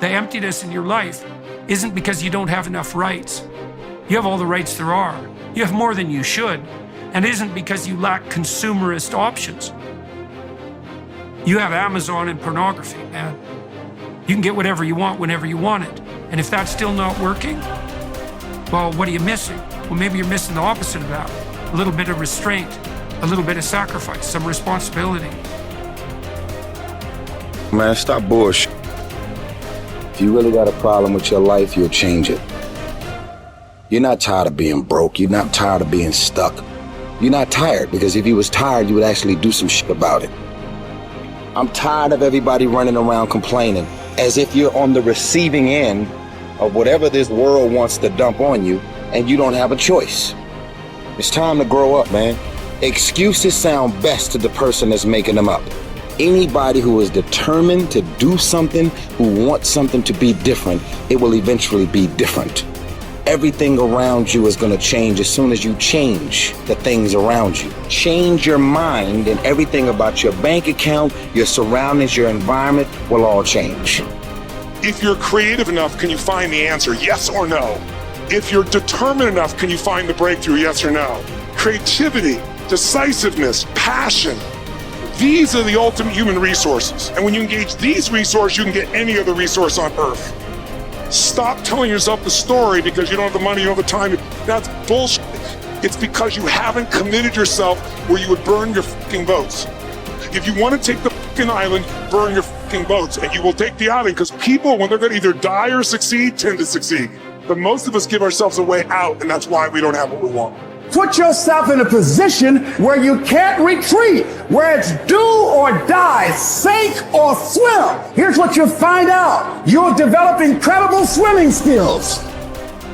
the emptiness in your life isn't because you don't have enough rights. You have all the rights there are. You have more than you should. And it isn't because you lack consumerist options. You have Amazon and pornography, man. You can get whatever you want whenever you want it. And if that's still not working, well, what are you missing? Well, maybe you're missing the opposite of that. A little bit of restraint, a little bit of sacrifice, some responsibility. Man, stop bullshit. If you really got a problem with your life, you'll change it. You're not tired of being broke. You're not tired of being stuck. You're not tired, because if you was tired, you would actually do some shit about it. I'm tired of everybody running around complaining as if you're on the receiving end of whatever this world wants to dump on you and you don't have a choice. It's time to grow up, man. Excuses sound best to the person that's making them up. Anybody who is determined to do something, who wants something to be different, it will eventually be different. Everything around you is going to change as soon as you change the things around you. Change your mind and everything about your bank account, your surroundings, your environment will all change. If you're creative enough, can you find the answer? Yes or no? If you're determined enough, can you find the breakthrough? Yes or no? Creativity, decisiveness, passion. These are the ultimate human resources. And when you engage these resources, you can get any other resource on earth. Stop telling yourself the story because you don't have the money, you don't have the time. That's bullshit. It's because you haven't committed yourself where you would burn your fucking boats. If you want to take the fucking island, burn your fucking boats, and you will take the island, because people, when they're going to either die or succeed, tend to succeed. But most of us give ourselves a way out, and that's why we don't have what we want. Put yourself in a position where you can't retreat, where it's do or die, sink or swim. Here's what you'll find out. You'll develop incredible swimming skills.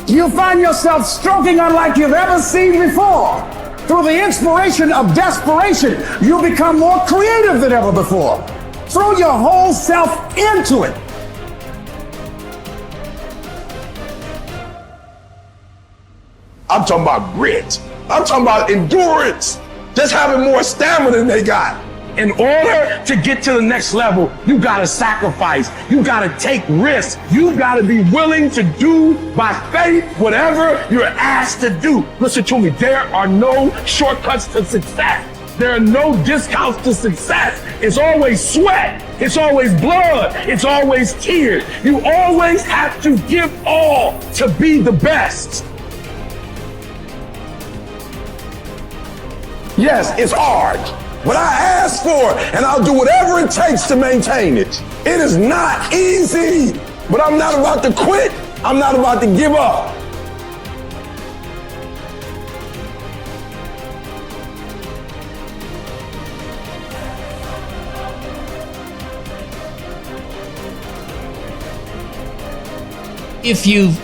You'll find yourself stroking unlike you've ever seen before. Through the inspiration of desperation, you'll become more creative than ever before. Throw your whole self into it. I'm talking about grit. I'm talking about endurance. Just having more stamina than they got. In order to get to the next level, you gotta sacrifice. You gotta take risks. You gotta be willing to do by faith whatever you're asked to do. Listen to me, there are no shortcuts to success. There are no discounts to success. It's always sweat. It's always blood. It's always tears. You always have to give all to be the best. Yes, it's hard, but I ask for it, and I'll do whatever it takes to maintain it. It is not easy, but I'm not about to quit. I'm not about to give up. If you've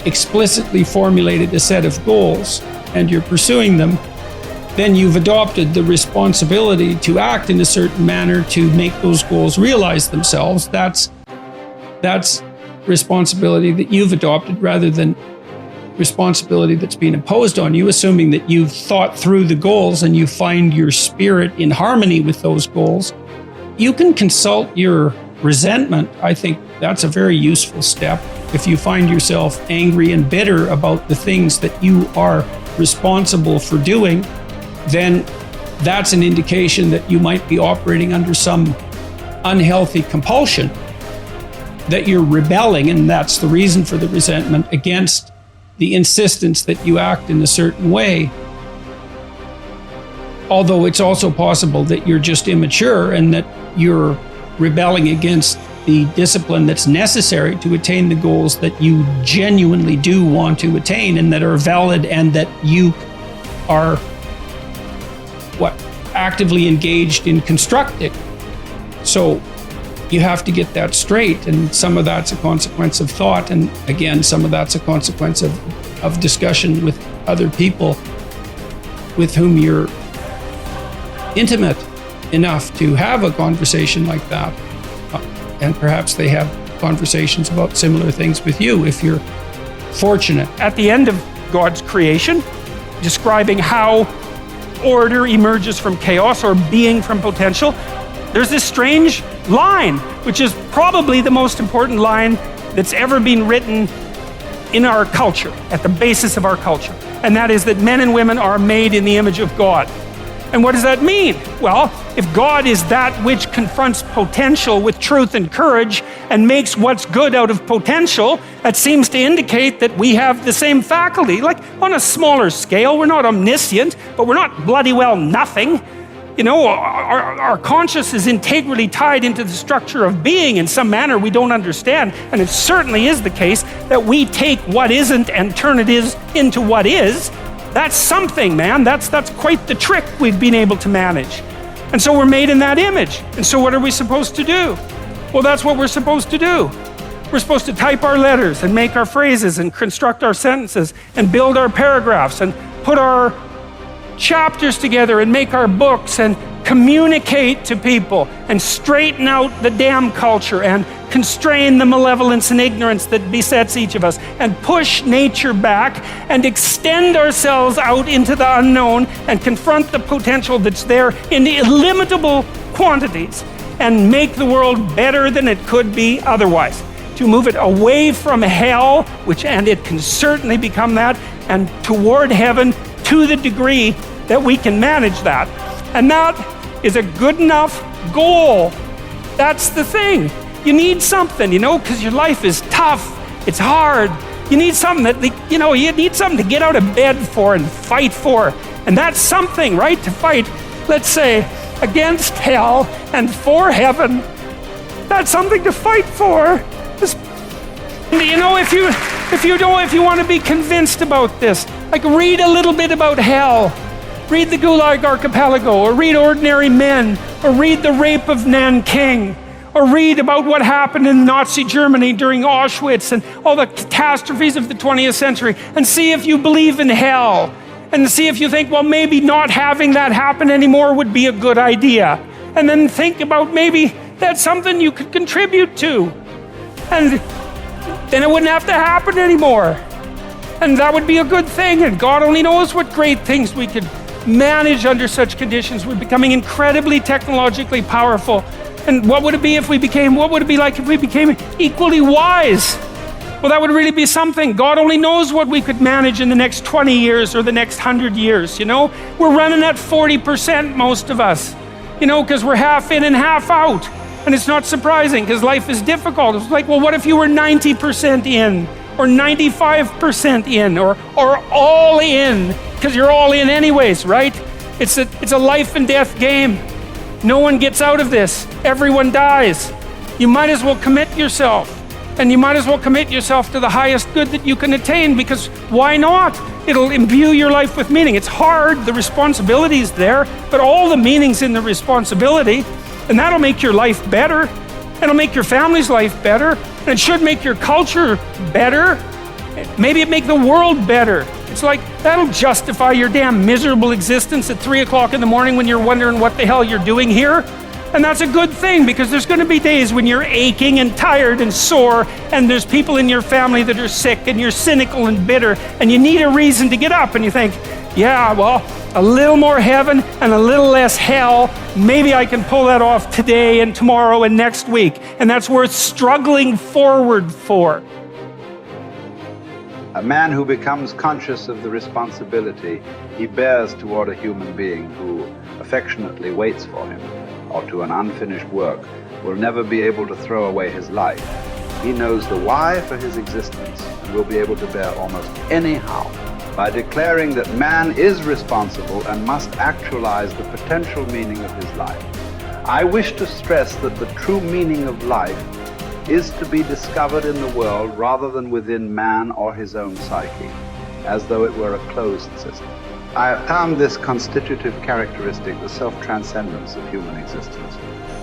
explicitly formulated a set of goals and you're pursuing them, then you've adopted the responsibility to act in a certain manner to make those goals realize themselves. That's responsibility that you've adopted rather than responsibility that's being imposed on you, assuming that you've thought through the goals and you find your spirit in harmony with those goals. You can consult your resentment. I think that's a very useful step. If you find yourself angry and bitter about the things that you are responsible for doing, then that's an indication that you might be operating under some unhealthy compulsion, that you're rebelling, and that's the reason for the resentment against the insistence that you act in a certain way. Although it's also possible that you're just immature and that you're rebelling against the discipline that's necessary to attain the goals that you genuinely do want to attain and that are valid and that you are actively engaged in constructing. So you have to get that straight, and some of that's a consequence of thought, and again, some of that's a consequence of discussion with other people with whom you're intimate enough to have a conversation like that. And perhaps they have conversations about similar things with you if you're fortunate. At the end of God's creation, describing how order emerges from chaos or being from potential, there's this strange line, which is probably the most important line that's ever been written in our culture, at the basis of our culture. And that is that men and women are made in the image of God. And what does that mean? Well, if God is that which confronts potential with truth and courage and makes what's good out of potential, that seems to indicate that we have the same faculty. Like on a smaller scale, we're not omniscient, but we're not bloody well nothing. You know, our conscious is integrally tied into the structure of being in some manner we don't understand. And it certainly is the case that we take what isn't and turn it into what is. That's something, man. That's quite the trick we've been able to manage. And so we're made in that image. And so what are we supposed to do? Well, that's what we're supposed to do. We're supposed to type our letters and make our phrases and construct our sentences and build our paragraphs and put our chapters together and make our books and communicate to people and straighten out the damn culture and constrain the malevolence and ignorance that besets each of us and push nature back and extend ourselves out into the unknown and confront the potential that's there in illimitable quantities and make the world better than it could be otherwise. To move it away from hell, and it can certainly become that, and toward heaven to the degree that we can manage that. And that is a good enough goal. That's the thing. You need something, because your life is tough. It's hard. You need something you need something to get out of bed for and fight for. And that's something, right? To fight, let's say, against hell and for heaven. That's something to fight for. If you want to be convinced about this, like read a little bit about hell. Read the Gulag Archipelago, or read Ordinary Men, or read The Rape of Nanking, or read about what happened in Nazi Germany during Auschwitz and all the catastrophes of the 20th century, and see if you believe in hell, and see if you think, well, maybe not having that happen anymore would be a good idea. And then think about maybe that's something you could contribute to. And then it wouldn't have to happen anymore. And that would be a good thing, and God only knows what great things we could manage under such conditions. We're becoming incredibly technologically powerful. And what would it be like if we became equally wise? Well, that would really be something. God only knows what we could manage in the next 20 years or the next 100 years, We're running at 40%, most of us, because we're half in and half out. And it's not surprising, because life is difficult. It's like, well, what if you were 90% in? Or 95% in, or all in, because you're all in anyways, right? It's a life and death game. No one gets out of this. Everyone dies. You might as well commit yourself. And you might as well commit yourself to the highest good that you can attain, because why not? It'll imbue your life with meaning. It's hard, the responsibility is there, but all the meaning's in the responsibility, and that'll make your life better. It'll make your family's life better, and it should make your culture better. Maybe it make the world better. It's like, that'll justify your damn miserable existence at 3 o'clock in the morning when you're wondering what the hell you're doing here. And that's a good thing, because there's going to be days when you're aching and tired and sore, and there's people in your family that are sick, and you're cynical and bitter, and you need a reason to get up, and you think, yeah, well, a little more heaven and a little less hell, maybe I can pull that off today and tomorrow and next week. And that's worth struggling forward for. A man who becomes conscious of the responsibility he bears toward a human being who affectionately waits for him, or to an unfinished work, will never be able to throw away his life. He knows the why for his existence and will be able to bear almost any how. By declaring that man is responsible and must actualize the potential meaning of his life. I wish to stress that the true meaning of life is to be discovered in the world rather than within man or his own psyche, as though it were a closed system. I have found this constitutive characteristic the self-transcendence of human existence.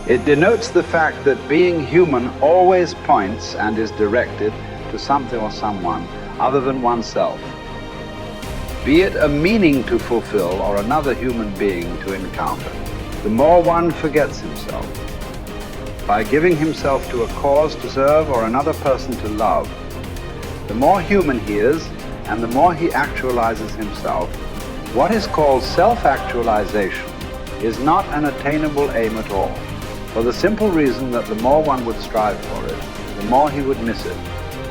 It denotes the fact that being human always points and is directed to something or someone other than oneself. Be it a meaning to fulfill or another human being to encounter, the more one forgets himself. By giving himself to a cause to serve or another person to love, the more human he is and the more he actualizes himself. What is called self-actualization is not an attainable aim at all. for the simple reason that the more one would strive for it, the more he would miss it.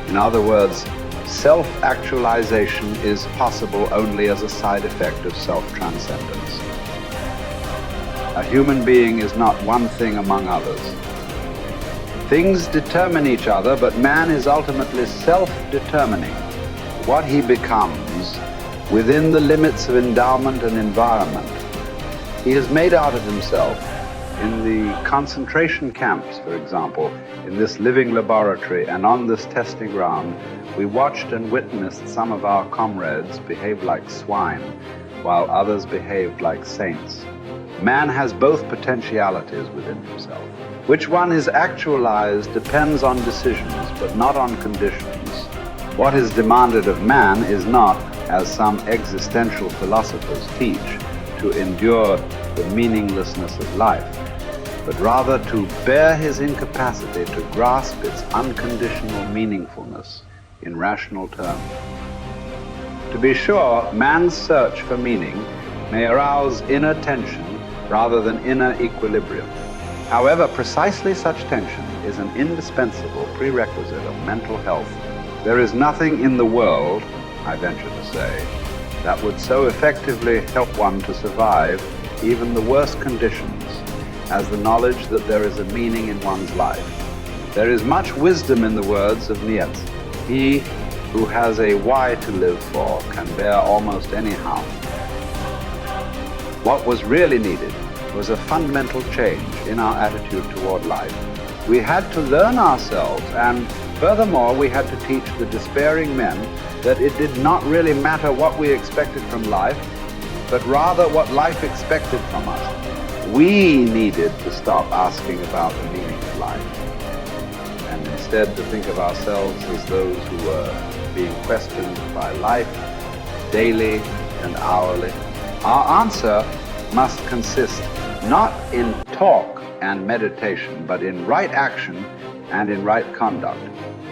In other words, self-actualization is possible only as a side effect of self-transcendence. A human being is not one thing among others. Things determine each other, but man is ultimately self-determining what he becomes within the limits of endowment and environment. He has made out of himself. In the concentration camps, for example, in this living laboratory and on this testing ground, we watched and witnessed some of our comrades behave like swine, while others behaved like saints. Man has both potentialities within himself. Which one is actualized depends on decisions, but not on conditions. What is demanded of man is not, as some existential philosophers teach, to endure the meaninglessness of life, but rather to bear his incapacity to grasp its unconditional meaningfulness in rational terms. To be sure, man's search for meaning may arouse inner tension rather than inner equilibrium. However, precisely such tension is an indispensable prerequisite of mental health. There is nothing in the world, I venture to say, that would so effectively help one to survive even the worst conditions as the knowledge that there is a meaning in one's life. There is much wisdom in the words of Nietzsche. He who has a why to live for can bear almost any how. What was really needed was a fundamental change in our attitude toward life. We had to learn ourselves, and furthermore, we had to teach the despairing men that it did not really matter what we expected from life, but rather what life expected from us. We needed to stop asking about the meaning of life, and instead to think of ourselves as those who were being questioned by life daily and hourly. Our answer must consist not in talk and meditation, but in right action and in right conduct.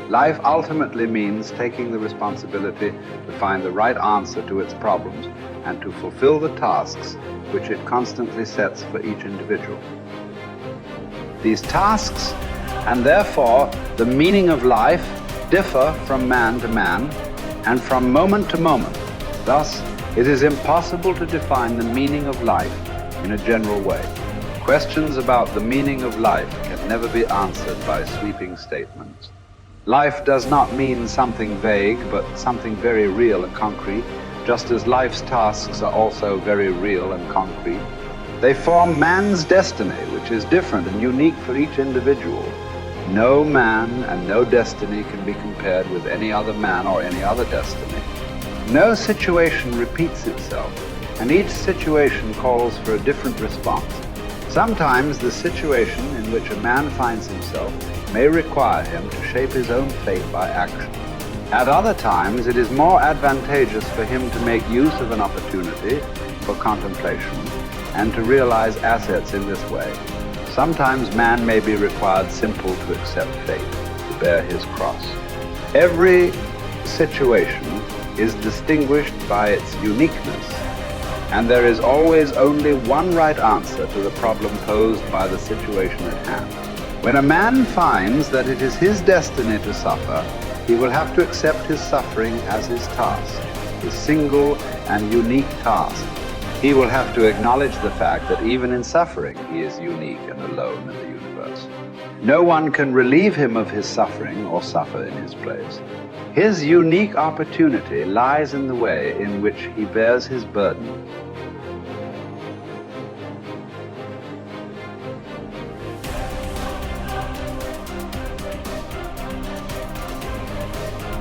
Life ultimately means taking the responsibility to find the right answer to its problems and to fulfill the tasks which it constantly sets for each individual. These tasks, and therefore the meaning of life, differ from man to man and from moment to moment. Thus, it is impossible to define the meaning of life in a general way. Questions about the meaning of life can never be answered by sweeping statements. Life does not mean something vague, but something very real and concrete, just as life's tasks are also very real and concrete. They form man's destiny, which is different and unique for each individual. No man and no destiny can be compared with any other man or any other destiny. No situation repeats itself, and each situation calls for a different response. Sometimes the situation in which a man finds himself may require him to shape his own fate by action. At other times, it is more advantageous for him to make use of an opportunity for contemplation and to realize assets in this way. Sometimes man may be required simply to accept fate, to bear his cross. Every situation is distinguished by its uniqueness, and there is always only one right answer to the problem posed by the situation at hand. When a man finds that it is his destiny to suffer, he will have to accept his suffering as his task, his single and unique task. He will have to acknowledge the fact that even in suffering, he is unique and alone in the universe. No one can relieve him of his suffering or suffer in his place. His unique opportunity lies in the way in which he bears his burden.